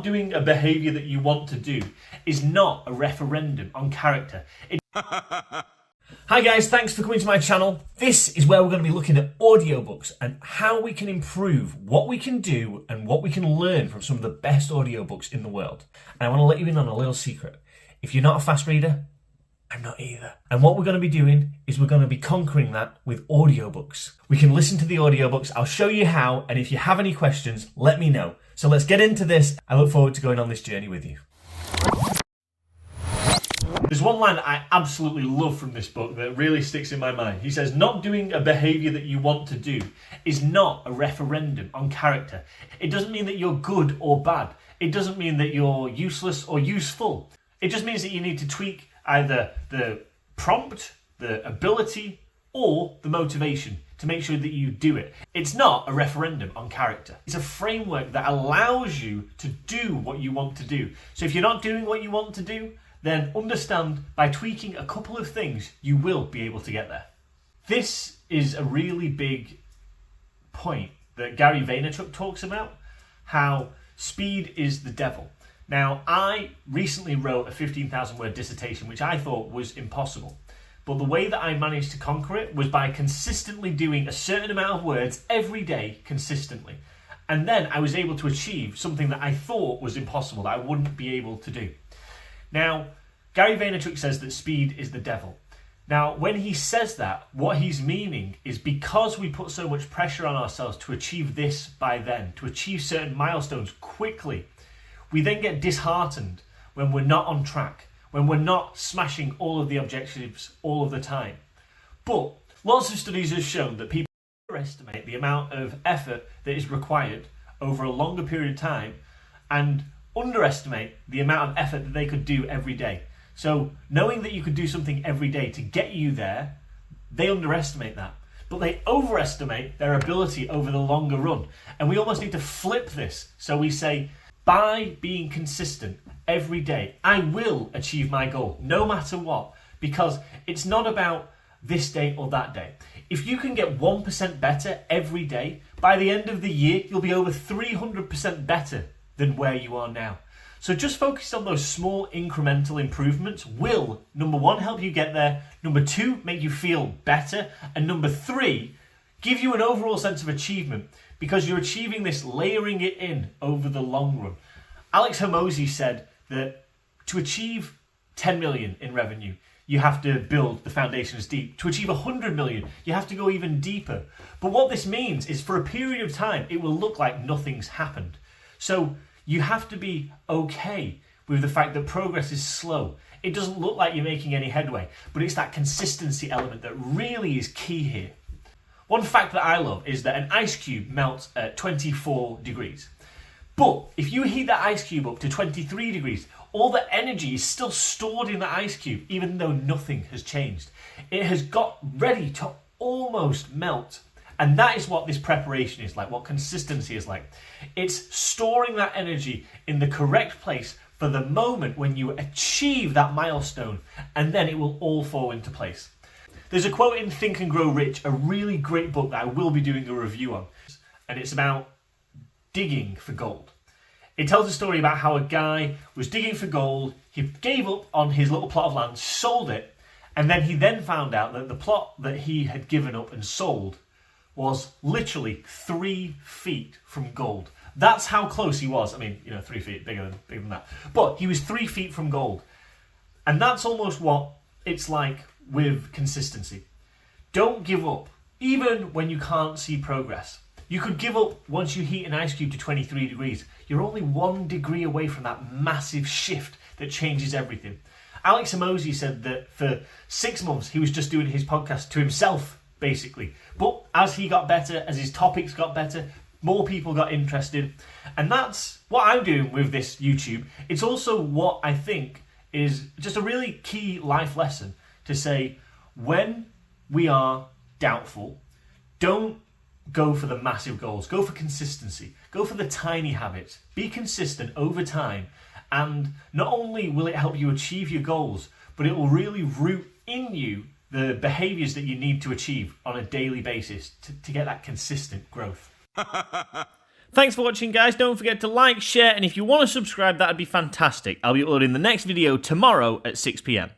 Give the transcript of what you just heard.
not doing a behaviour that you want to do is not a referendum on character. Hi guys, thanks for coming to my channel. This is where we're going to be looking at audiobooks and how we can improve what we can do and what we can learn from some of the best audiobooks in the world. And I want to let you in on a little secret. If you're not a fast reader, I'm not either. And what we're going to be doing is we're going to be conquering that with audiobooks. We can listen to the audiobooks. I'll show you how, and if you have any questions, let me know. So let's get into this. I look forward to going on this journey with you. There's one line that I absolutely love from this book that really sticks in my mind. He says, not doing a behaviour that you want to do is not a referendum on character. It doesn't mean that you're good or bad. It doesn't mean that you're useless or useful. It just means that you need to tweak either the prompt, the ability, or the motivation to make sure that you do it. It's not a referendum on character. It's a framework that allows you to do what you want to do. So if you're not doing what you want to do, then understand by tweaking a couple of things, you will be able to get there. This is a really big point that Gary Vaynerchuk talks about, how speed is the devil. Now, I recently wrote a 15,000 word dissertation, which I thought was impossible. But the way that I managed to conquer it was by consistently doing a certain amount of words every day consistently. And then I was able to achieve something that I thought was impossible, that I wouldn't be able to do. Now, Gary Vaynerchuk says that speed is the devil. Now, when he says that, what he's meaning is because we put so much pressure on ourselves to achieve this by then, to achieve certain milestones quickly, we then get disheartened when we're not on track, when we're not smashing all of the objectives all of the time. But lots of studies have shown that people underestimate the amount of effort that is required over a longer period of time and underestimate the amount of effort that they could do every day. So knowing that you could do something every day to get you there, they underestimate that. But they overestimate their ability over the longer run. And we almost need to flip this. So we say, by being consistent every day, I will achieve my goal, no matter what. Because it's not about this day or that day. If you can get 1% better every day, by the end of the year, you'll be over 300% better than where you are now. So just focus on those small incremental improvements will, number one, help you get there, number two, make you feel better, and number three, give you an overall sense of achievement because you're achieving this, layering it in over the long run. Alex Hormozi said that to achieve 10 million in revenue, you have to build the foundations deep. To achieve 100 million, you have to go even deeper. But what this means is for a period of time, it will look like nothing's happened. So you have to be okay with the fact that progress is slow. It doesn't look like you're making any headway, but it's that consistency element that really is key here. One fact that I love is that an ice cube melts at 24 degrees. But if you heat that ice cube up to 23 degrees, all the energy is still stored in the ice cube, even though nothing has changed. It has got ready to almost melt. And that is what this preparation is like, what consistency is like. It's storing that energy in the correct place for the moment when you achieve that milestone, and then it will all fall into place. There's a quote in Think and Grow Rich, a really great book that I will be doing a review on, and it's about digging for gold. It tells a story about how a guy was digging for gold, he gave up on his little plot of land, sold it, and then he found out that the plot that he had given up and sold was literally 3 feet from gold. That's how close he was. I mean, 3 feet, bigger than that. But he was 3 feet from gold. And that's almost what it's like with consistency. Don't give up, even when you can't see progress. You could give up once you heat an ice cube to 23 degrees. You're only 1 degree away from that massive shift that changes everything. Alex Hormozi said that for 6 months, he was just doing his podcast to himself, basically. But as he got better, as his topics got better, more people got interested. And that's what I'm doing with this YouTube. It's also what I think is just a really key life lesson to say, when we are doubtful, don't go for the massive goals. Go for consistency. Go for the tiny habits. Be consistent over time. And not only will it help you achieve your goals, but it will really root in you the behaviours that you need to achieve on a daily basis to get that consistent growth. Thanks for watching, guys. Don't forget to like, share, and if you want to subscribe, that'd be fantastic. I'll be uploading the next video tomorrow at 6 PM.